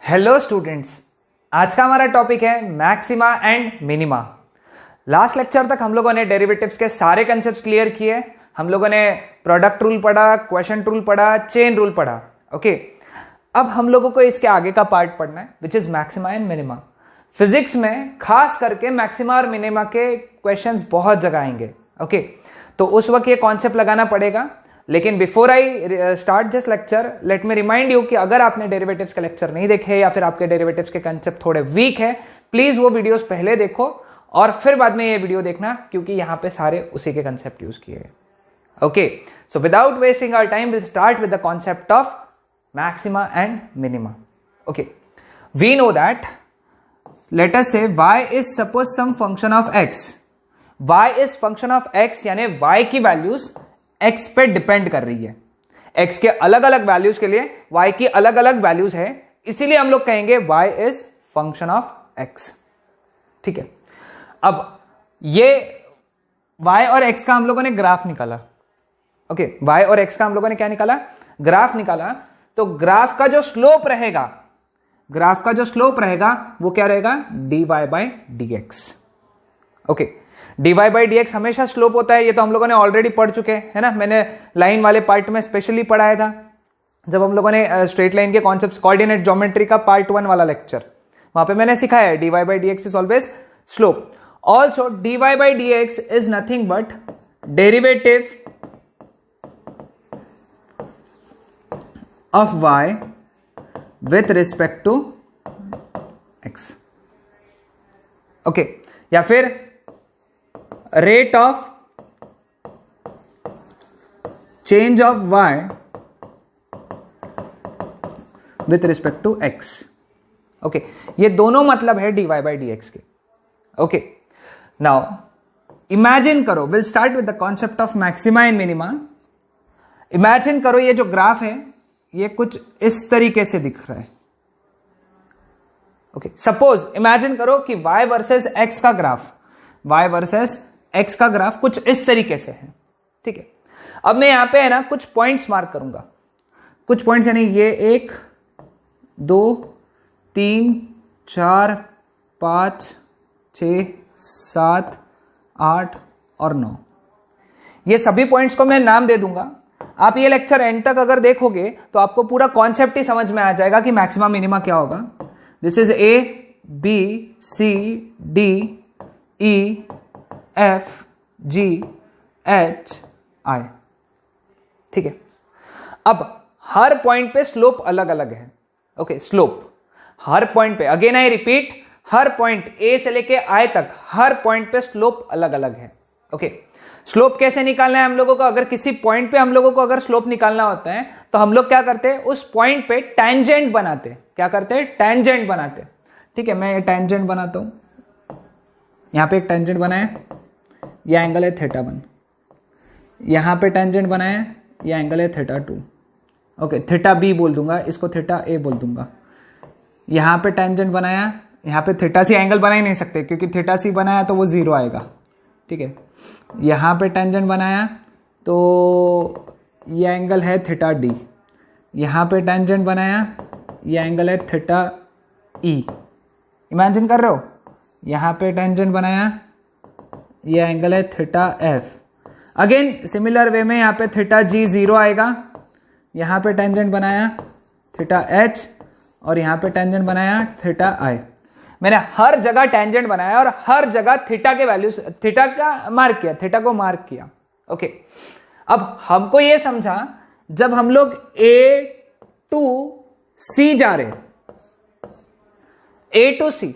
Hello students, आज का हमारा टॉपिक है maxima and minima. Last lecture तक हम लोगों ने डेरिवेटिव्स के सारे कंसेप्ट क्लियर किए। हम लोगों ने प्रोडक्ट रूल पढ़ा, क्वोशिएंट रूल पढ़ा, चेन रूल पढ़ा। ओके, अब हम लोगों को इसके आगे का पार्ट पढ़ना है which is maxima and minima. Physics में खास करके मैक्सिमा और मिनिमा के क्वेश्चंस बहुत जगह आएंगे। ओके, तो उस वक्त ये कॉन्सेप्ट लगाना पड़ेगा। लेकिन before I start this lecture, let me remind you कि अगर आपने डेरिवेटिव्स के लेक्चर नहीं देखे या फिर आपके डेरिवेटिव्स के कंसेप्ट थोड़े वीक है, प्लीज वो वीडियोस पहले देखो और फिर बाद में ये वीडियो देखना, क्योंकि यहां पे सारे उसी के कंसेप्ट यूज किए गए। Okay, so without wasting our time will start with the concept of maxima and minima. Okay, we know that let us say y is suppose some function of x। y is function of x, यानी y की values x पे depend कर रही है। x के अलग अलग values के लिए y की अलग अलग वैल्यूज है, इसीलिए हम लोग कहेंगे y is function of x। ठीक है, अब ये y और x का हम लोगों ने ग्राफ निकाला। ओके, y और x का हम लोगों ने क्या निकाला? ग्राफ निकाला। तो ग्राफ का जो स्लोप रहेगा, वो क्या रहेगा? dy by dx। Okay, dy by dx हमेशा स्लोप होता है, ये तो हम लोगों ने ऑलरेडी पढ़ चुके हैं ना। मैंने लाइन वाले पार्ट में स्पेशली पढ़ाया था, जब हम लोगों ने स्ट्रेट लाइन के कॉन्सेप्ट्स, कोऑर्डिनेट ज्योमेट्री का पार्ट 1 वाला लेक्चर, वहां पे मैंने सिखाया है dy by dx is always slope. Also dy by dx is nothing but derivative of y with respect to x। Okay, या फिर rate of change of y with respect to x। Okay, ये दोनों मतलब है dy by dx के। Okay, now imagine करो, will start with the concept of maxima and minima. Imagine करो ये जो ग्राफ है ये कुछ इस तरीके से दिख रहा है। ओके, सपोज इमेजिन करो कि y वर्सेस x का ग्राफ, y वर्सेस x का ग्राफ कुछ इस तरीके से है। ठीक है, अब मैं यहां पे है ना कुछ पॉइंट्स मार्क करूंगा, कुछ पॉइंट्स, यानी ये 1 2 3 4 5 6 7 8 और 9, ये सभी पॉइंट्स को मैं नाम दे दूंगा। आप ये लेक्चर एंड तक अगर देखोगे तो आपको पूरा कॉन्सेप्ट ही समझ में आ जाएगा कि मैक्सिमा मिनिमा क्या होगा। This is A B C D E F G H I। ठीक है, अब हर पॉइंट पे स्लोप अलग अलग है। ओके, स्लोप हर पॉइंट पे, again I repeat, her point A से लेके I तक हर पॉइंट पे स्लोप अलग अलग है। ओके, स्लोप कैसे निकालना है हम लोगों को? अगर किसी पॉइंट पे हम लोगों को अगर स्लोप निकालना होता है तो हम लोग क्या करते हैं? उस पॉइंट पे टेंजेंट बनाते हैं। क्या करते हैं? टेंजेंट बनाते हैं। ठीक है, मैं ये टेंजेंट बनाता हूं, यहां पे एक टेंजेंट बनाया, यह एंगल है θ1। यहां पे टेंजेंट बनाया, यह एंगल है θ2। ओके, θb बोल दूंगा, इसको θa बोल दूंगा। यहां पे टेंजेंट बनाया, यहां पे θc एंगल बना ही नहीं सकते क्योंकि θc बनाया तो वो 0 आएगा। ठीक है, यहां पे टेंजेंट बनाया तो यह एंगल है θd। यहां पे टेंजेंट बनाया, यह एंगल है θe। इमेजिन कर रहे हो? यहां पे टेंजेंट बनाया, यह एंगल है θf। अगेन सिमिलर वे में यहां पे θg 0 आएगा। यहां पे टेंजेंट बनाया θh और यहां पे टेंजेंट बनाया θi। मैंने हर जगह टेंजेंट बनाया और हर जगह थीटा के वैल्यूज, थीटा का मार्क किया, थीटा को मार्क किया। ओके, अब हमको यह समझा, जब हम लोग A टू C जा रहे, A टू C,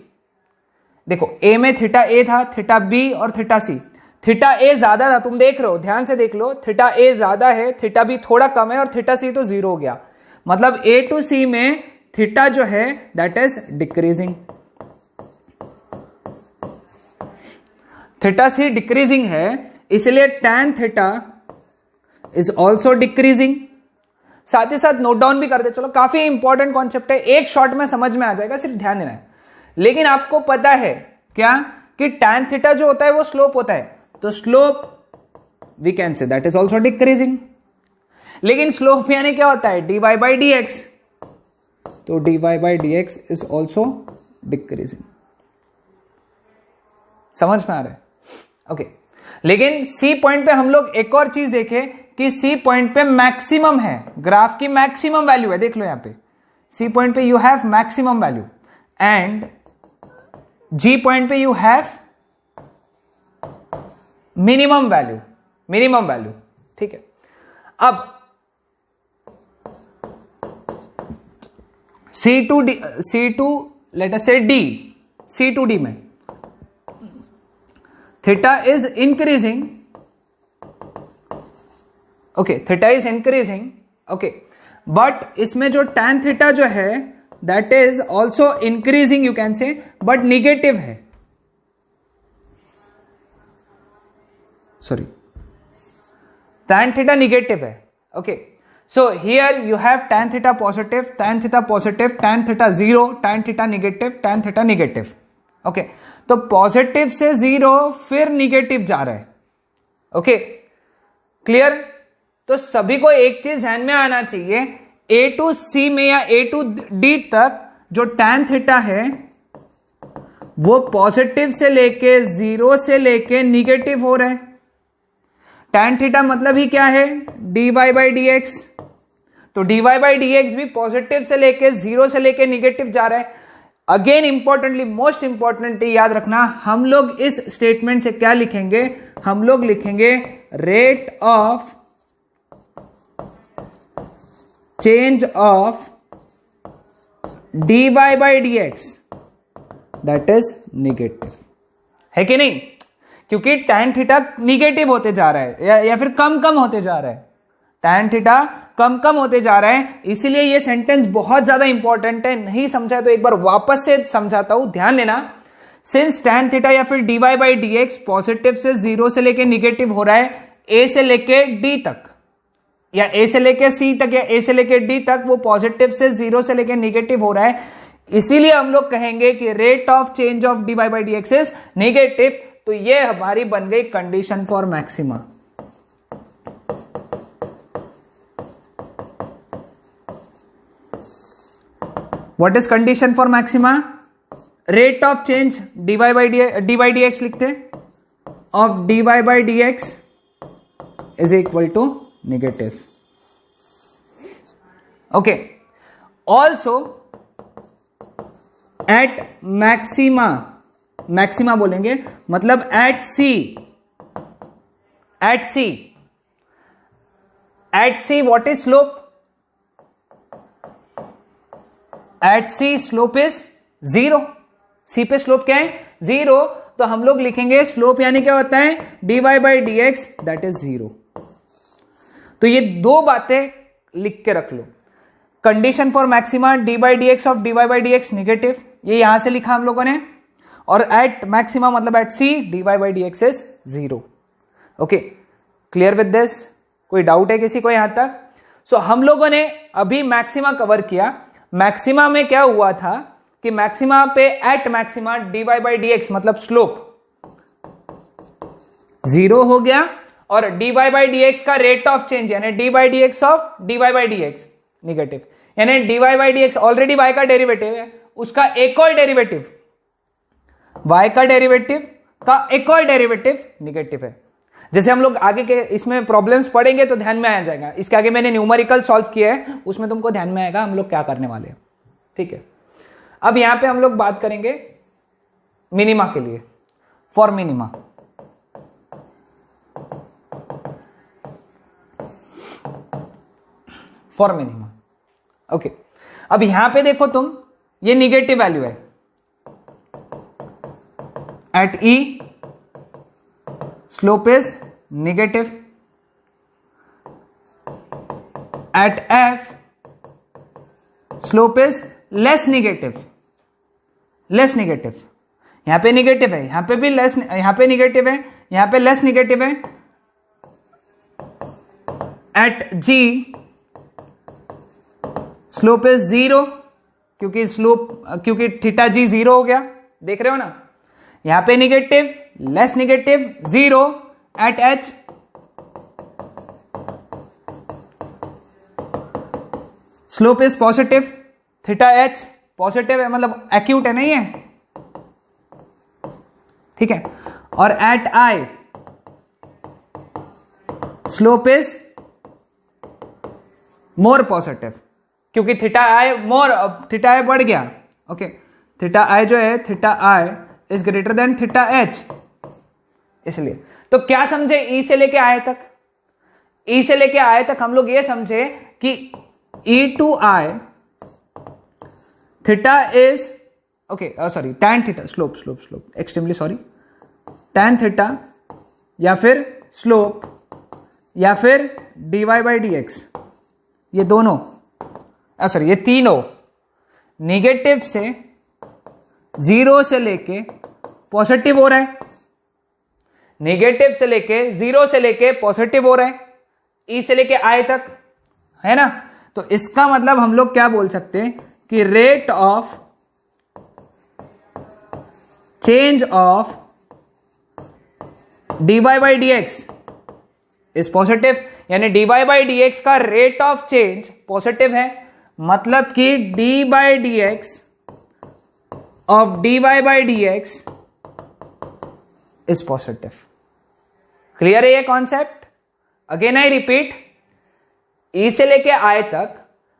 देखो A में थीटा A था, थीटा B और थीटा C। थीटा A ज्यादा था, तुम देख रहे हो, ध्यान से देख लो, थीटा A ज्यादा है, थीटा B थोड़ा कम है और थीटा C तो 0 हो गया। मतलब A टू C में थीटा जो है that is decreasing. Theta C decreasing है, इसलिए tan theta is also decreasing. साथ ही साथ नोट डाउन भी करते चलो, काफी इंपॉर्टेंट कॉन्सेप्ट है, एक शॉट में समझ में आ जाएगा, सिर्फ ध्यान देना है। लेकिन आपको पता है क्या कि tan थीटा जो होता है वो स्लोप होता है, तो slope we can say that is also decreasing. लेकिन स्लोप यानी क्या होता है? dy by dx। तो dy by dx is also decreasing. समझ में आ रहा है? ओके लेकिन सी पॉइंट पे हम लोग एक और चीज देखें कि सी पॉइंट पे मैक्सिमम है, ग्राफ की मैक्सिमम वैल्यू है। देख लो यहां पे सी पॉइंट पे you have maximum value and G point पे यू हैव मिनिमम वैल्यू। ठीक है, अब C2 लेट अस से D, C2D में theta is increasing. Okay theta is increasing, okay but इसमें जो tan थीटा जो है that is also increasing you can say, but negative है। सॉरी tan थीटा निगेटिव है। Okay so here you have tan theta positive, tan theta positive, tan theta zero, tan theta negative, tan theta negative. Okay तो positive से zero फिर negative जा रहा है। Okay clear? तो सभी को एक चीज ध्यान में आना चाहिए, A टू C में या A टू D तक जो tan थीटा है वो पॉजिटिव से लेके जीरो से लेके निगेटिव हो रहा है। tan थीटा मतलब ही क्या है? dy by dx। तो dy by dx भी पॉजिटिव से लेके जीरो से लेके निगेटिव जा रहा है। अगेन इंपॉर्टेंटली, मोस्ट इंपॉर्टेंटली याद रखना, हम लोग इस स्टेटमेंट से क्या लिखेंगे? हम लोग लिखेंगे rate of change of dy by dx that is negative, है कि नहीं? क्योंकि tan थीटा निगेटिव होते जा रहा है या फिर कम होते जा रहा है। tan थीटा कम होते जा रहा है, इसीलिए ये सेंटेंस बहुत ज्यादा इंपॉर्टेंट है। नहीं समझा तो एक बार वापस से समझाता हूं, ध्यान देना। सिंस tan थीटा या फिर dy by dx पॉजिटिव से जीरो से लेके निगेटिव हो रहा है a से लेके d तक, या a से लेके c तक, या a से लेके d तक, वो पॉजिटिव से जीरो से लेके निगेटिव हो रहा है। इसीलिए हम लोग कहेंगे कि rate of change of dy by dx is negative. तो ये हमारी बन गई condition for maxima. What is condition for maxima? Rate of change dy by dx लिखते of dy by dx is equal to negative. Okay also at maxima बोलेंगे, मतलब at C what is slope? At C slope is zero. C पे slope क्या है? Zero. तो हम लोग लिखेंगे स्लोप यानी क्या होता है? dy by dx that is zero. तो ये दो बातें लिख के रख लो। Condition for maxima dy by dx of dy by dx negative, ये यहां से लिखा हम लोगों ने। और एट मैक्सिमा मतलब at C dy by dx is zero. Okay clear with this? कोई डाउट है किसी को यहां तक? सो हम लोगों ने अभी मैक्सिमा कवर किया। मैक्सिमा में क्या हुआ था कि मैक्सिमा पे at maxima dy by dx मतलब स्लोप जीरो हो गया, और dy by dx का रेट ऑफ चेंज यानी dy by dx of dy by dx negative, यानी dy by dx already y का डेरिवेटिव है, उसका एक और डेरिवेटिव y का डेरिवेटिव का एक और डेरिवेटिव निगेटिव है। जैसे हम लोग आगे के इसमें प्रॉब्लम्स पढ़ेंगे तो ध्यान में आ जाएगा। इसके आगे मैंने न्यूमेरिकल सॉल्व किया है, उसमें तुमको ध्यान में आएगा हम लोग क्या करने वाले हैं। ठीक है, अब यहां पे हम लोग बात करेंगे मिनिमा के लिए, for minima. For minima okay, अब यहां पे देखो तुम, ये निगेटिव वैल्यू है at E, slope is negative, at F slope is less negative, यहां पे नेगेटिव है, यहां पे भी लेस, यहां पे नेगेटिव है, यहां पे लेस नेगेटिव है। At G slope is zero, क्योंकि थीटा जी जीरो हो गया, देख रहे हो ना, यहां पे negative, less negative, zero. At H slope is positive, theta H positive है, मतलब एक्यूट है, नहीं है, ठीक है। और at I slope is more positive, क्योंकि theta I more, theta I बढ़ गया, ओके। थीटा आई जो है, theta I is greater than theta H, इसलिए। तो क्या समझे ई से लेके आए तक? ई से लेके आए तक हम लोग ये समझे कि E to I theta is, okay sorry, tan theta, slope slope slope, extremely sorry, tan theta या फिर स्लोप या फिर dy बाई डी एक्स, ये दोनों सॉरी ये तीनों निगेटिव से 0 से लेके पॉजिटिव हो रहा है, नेगेटिव से लेके 0 से लेके पॉजिटिव हो रहा है, ई से लेके आई तक, है ना। तो इसका मतलब हम लोग क्या बोल सकते हैं कि rate of change of dy by d x is positive, यानी dy बाई डी एक्स का रेट ऑफ चेंज पॉजिटिव है, मतलब कि d by d x of dy by d x is positive. Clear है ये कॉन्सेप्ट? अगेन आई रिपीट, ई से लेके आई तक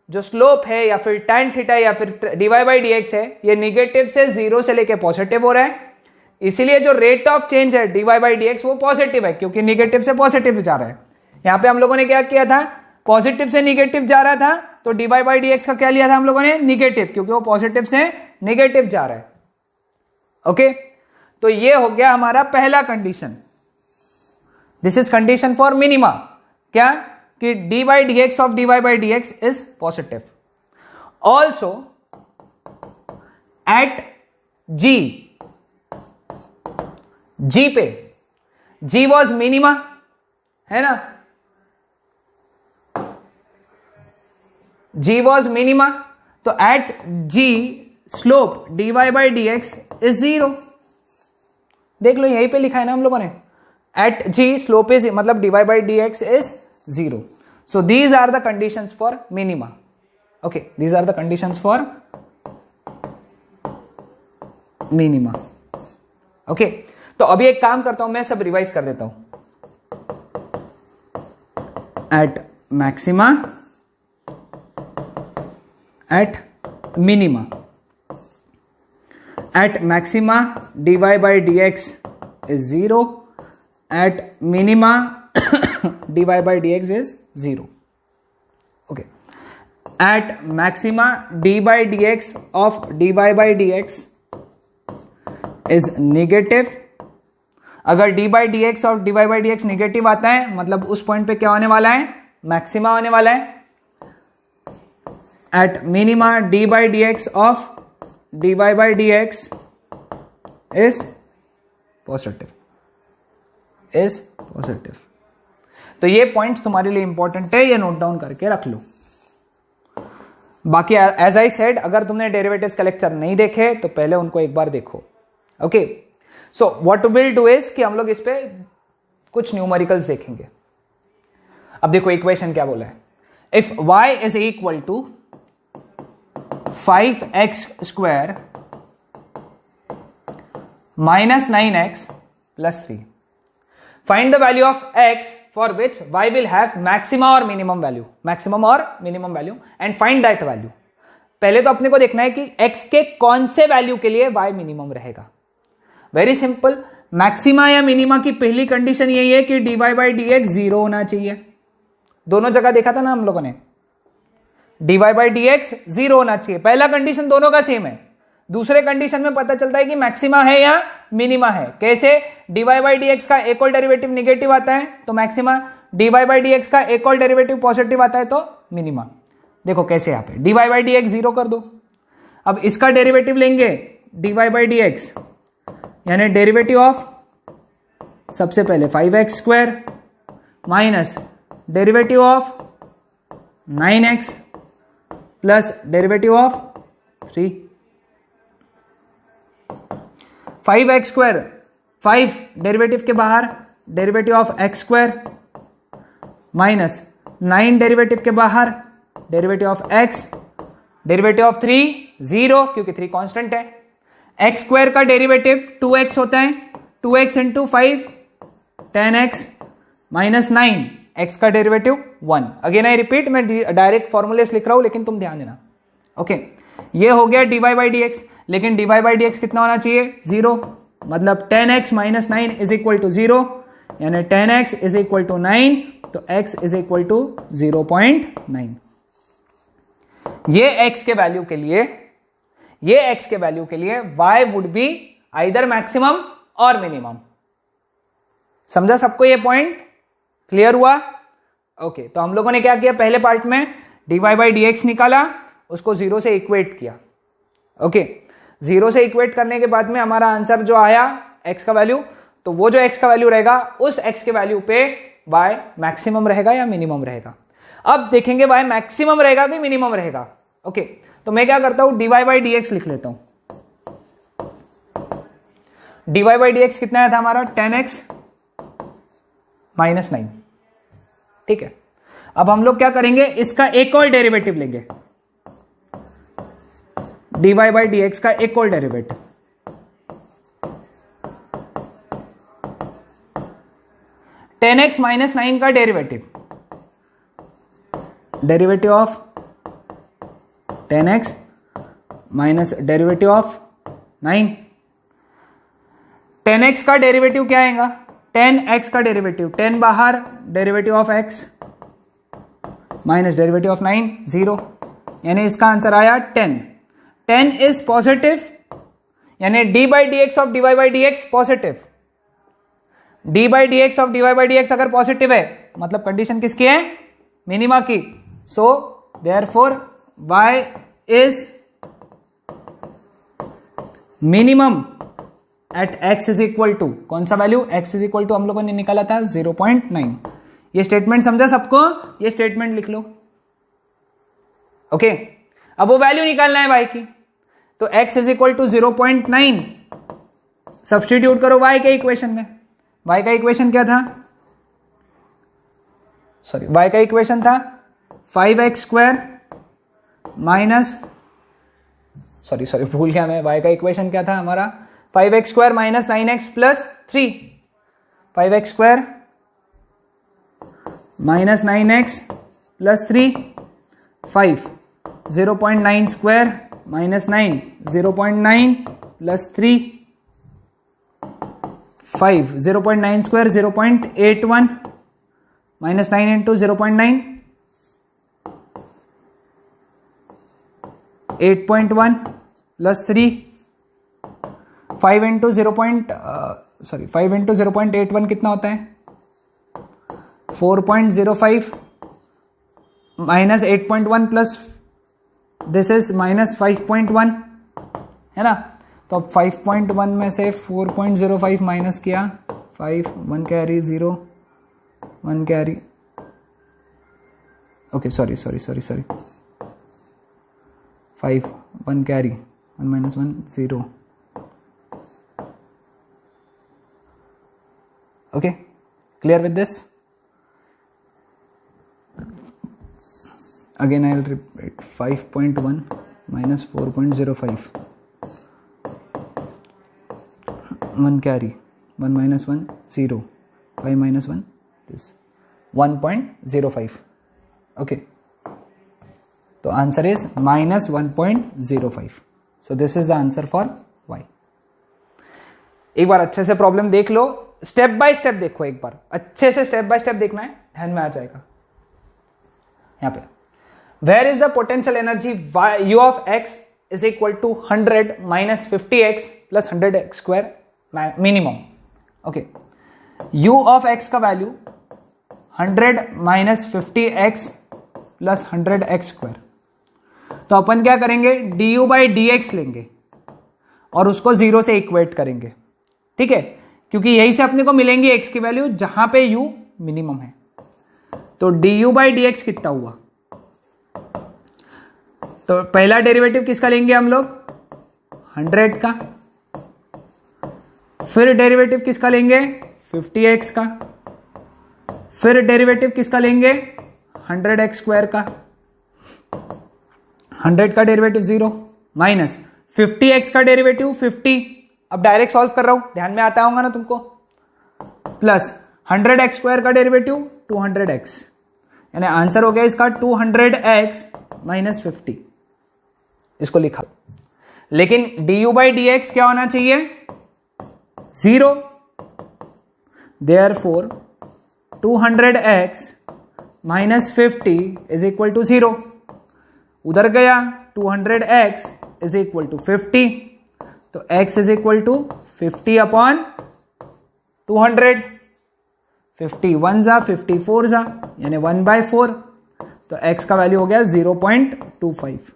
जो स्लोप है या फिर tan थीटा या फिर dy बाई डी एक्स है, ये निगेटिव से 0 से लेके पॉजिटिव हो रहा है, इसीलिए जो रेट ऑफ चेंज है dy बाई डी एक्स वो पॉजिटिव है, क्योंकि निगेटिव से पॉजिटिव जा रहा है। यहां पे हम लोगों ने क्या किया था, पॉजिटिव से निगेटिव जा रहा था, तो dy बाई डी एक्स का क्या लिया था हम लोगों ने, निगेटिव, क्योंकि वो पॉजिटिव से निगेटिव जा रहा है, ओके। तो ये हो गया हमारा पहला condition, this is condition for minima, क्या कि dy by d x of dy by d x is positive. Also at G पे, जी वॉज मिनिमा, है ना, जी वॉज मिनिमा, तो at G slope dy by d x is 0। देख लो यहीं पे लिखा है ना हम लोगों ने, एट जी स्लोप इज, मतलब dy by d x is 0। So these are the conditions for minima, okay, these are the conditions for minima, okay. तो अभी एक काम करता हूं, मैं सब रिवाइज कर देता हूं। At maxima, at minima, at maxima dy by d x is 0, at minima dy by d x is 0, okay. At maxima d by d x of dy by d x is negative. अगर d by d x और dy by d x negative आता है, मतलब उस point पे क्या होने वाला है, मैक्सिमा होने वाला है। At minima d by d x of dy by d x is positive, is positive. तो ये पॉइंट्स तुम्हारे लिए इंपॉर्टेंट है, ये नोट डाउन करके रख लो। बाकी एज आई सेड, अगर तुमने डेरिवेटिव्स का लेक्चर नहीं देखे तो पहले उनको एक बार देखो, okay. So what will do is कि हम लोग इस पे कुछ न्यूमेरिकल्स देखेंगे। अब देखो इक्वेशन क्या बोला है, if y is equal to 5x square minus 9x plus 3, find the value of x for which y will have maximum और मिनिमम वैल्यू, मैक्सिमम और minimum value, and find that value. पहले तो अपने को देखना है कि x के कौन से वैल्यू के लिए y मिनिमम रहेगा। वेरी सिंपल, मैक्सिमा या मिनिमा की पहली कंडीशन यही है कि dy बाई डी एक्स 0 होना चाहिए। दोनों जगह देखा था ना हम लोगों ने, dy बाई डी एक्स 0 होना चाहिए, पहला कंडीशन दोनों का सेम है। दूसरे कंडीशन में पता चलता है कि मैक्सिमा है या मिनिमा है। कैसे, dy बाई डी एक्स का एक और डेरिवेटिव निगेटिव आता है तो maxima, dy by d x का एक और डेरिवेटिव पॉजिटिव आता है तो मिनिमा। देखो कैसे, यहाँ पे dy बाई डी एक्स 0 कर दो। अब इसका डेरिवेटिव लेंगे dy बाई डी एक्स, यानी डेरिवेटिव ऑफ सबसे पहले 5x square minus derivative of 9x plus derivative of 3। 5x square, 5 derivative के बाहर, derivative of x square minus 9 derivative के बाहर, derivative of x, derivative of 3 0 क्योंकि 3 कांस्टेंट है। एक्स स्क्वायर का डेरिवेटिव 2x होता है, 2x into 5 10x minus 9, x का डेरिवेटिव 1। अगेन आई रिपीट, मैं डायरेक्ट फॉर्मूलेस लिख रहा हूं लेकिन तुम ध्यान देना। ओके ये हो गया dy बाई डी एक्स, लेकिन dy बाई डी एक्स कितना होना चाहिए 0, मतलब 10x minus 9 is equal to 0, यानी 10x इज इक्वल टू 9, तो x इज इक्वल टू 0.9। ये x के वैल्यू के लिए y would be either maximum और मिनिमम। समझा सबको ये पॉइंट? क्लियर हुआ? ओके तो हम लोगों ने क्या किया, पहले पार्ट में dy बाई डी एक्स निकाला, उसको 0 से इक्वेट किया। ओके 0 से इक्वेट करने के बाद में हमारा आंसर जो आया x का वैल्यू, तो वो जो x का वैल्यू रहेगा उस x के वैल्यू पे y मैक्सिमम रहेगा या मिनिमम रहेगा। अब देखेंगे y मैक्सिमम रहेगा कि मिनिमम रहेगा। ओके तो मैं क्या करता हूं, dy बाई डी एक्स लिख लेता हूं। dy बाई डी एक्स कितना आया था हमारा 10x माइनस 9। ठीक है, अब हम लोग क्या करेंगे, इसका एक और डेरिवेटिव लेंगे, dy बाई डी एक्स का एक और डेरिवेटिव। टेन एक्स माइनस 9 का derivative of 10x minus derivative of 9। 10x का डेरिवेटिव क्या आएगा, 10x का डेरिवेटिव, 10 बाहर, derivative of x minus derivative of 9 0, यानी इसका आंसर आया 10। 10 इज पॉजिटिव, यानी d by d x of dy by d x positive. D by d x of dy by d x अगर positive है मतलब condition किसकी है, मिनिमा की। So therefore y is minimum at x is equal to, कौन सा value, x is equal to हम लोगों ने निकाला था 0.9। ये स्टेटमेंट समझा सबको, ये स्टेटमेंट लिख लो। ओके अब वो वैल्यू निकालना है y की, तो x is equal to 0.9 substitute करो y के इक्वेशन में। y का इक्वेशन क्या था, सॉरी y का इक्वेशन था 5x स्क्वायर माइनस, सॉरी भूल गया मैं, y का इक्वेशन क्या था हमारा 5x square minus 9x plus 3, 5x square minus 9x plus 3, 5 0.9 square minus 9, 0.9 plus 3, 5 0.9 square 0.81 minus 9 into 0.9 8.1 plus 3, 5 into 0.81 कितना होता है 4.05 minus 8.1 plus this is minus 5.1 है ना। तो अब 5.1 में से 4.05 माइनस किया, 5 1 carry 0 1 carry, okay sorry 5 1 carry 1 minus 1 0। Okay clear with this? Again I will repeat 5.1 minus 4.05 1 carry 1 minus 1 0 5 minus 1 this 1.05. okay so answer is minus 1.05. so this is the answer for y. एक बार अच्छे से problem देख लो, step by step देखो, एक बार अच्छे से step by step देखना है, ध्यान में आ जाएगा। यहां पे where is the potential energy u of x is equal to 100 minus 50x plus 100x square minimum. okay u of x का value 100 minus 50x plus 100x square, तो अपन क्या करेंगे du by dx लेंगे और उसको 0 से इक्वेट करेंगे। ठीक है, क्योंकि यही से अपने को मिलेंगी x की वैल्यू जहां पे u मिनिमम है। तो du by dx कितना हुआ, तो पहला डेरिवेटिव किसका लेंगे हम लोग 100 का, फिर डेरिवेटिव किसका लेंगे 50x का, फिर डेरिवेटिव किसका लेंगे 100x स्क्वायर का, 100 का डेरिवेटिव 0 माइनस 50x का डेरिवेटिव 50। अब डायरेक्ट सॉल्व कर रहा हूं, ध्यान में आता होगा ना तुमको। प्लस 100x स्क्वायर का डेरिवेटिव 200x, यानी आंसर हो गया इसका 200x माइनस 50। इसको लिखा, लेकिन du बाई dx क्या होना चाहिए? 0। Therefore 200x minus 50 is equal to 0। उधर गया 200x इज इक्वल टू 50, तो x is equal to 50 upon 200। 50 1 जा 54 जा, यानी 1/4, तो x का वैल्यू हो गया 0.25।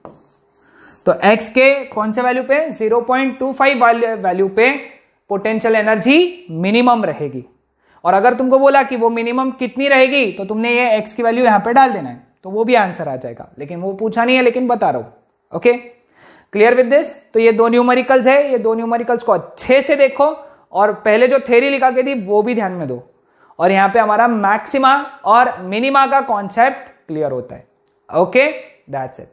तो x के कौन से वैल्यू पे? 0.25 वैल्यू पे पोटेंशियल एनर्जी मिनिमम रहेगी। और अगर तुमको बोला कि वो मिनिमम कितनी रहेगी, तो तुमने ये x की वैल्यू यहां पे डाल देना है, तो वो भी आंसर आ जाएगा। लेकिन वो पूछा नहीं है, लेकिन बता रहा हूं। Okay, clear with this? तो ये दो न्यूमेरिकल्स है, ये दो न्यूमेरिकल्स को अच्छे से देखो, और पहले जो थ्योरी लिखा के थी वो भी ध्यान में दो, और यहां पे हमारा मैक्सिमा और मिनिमा का कॉन्सेप्ट क्लियर होता है। Okay, that's it.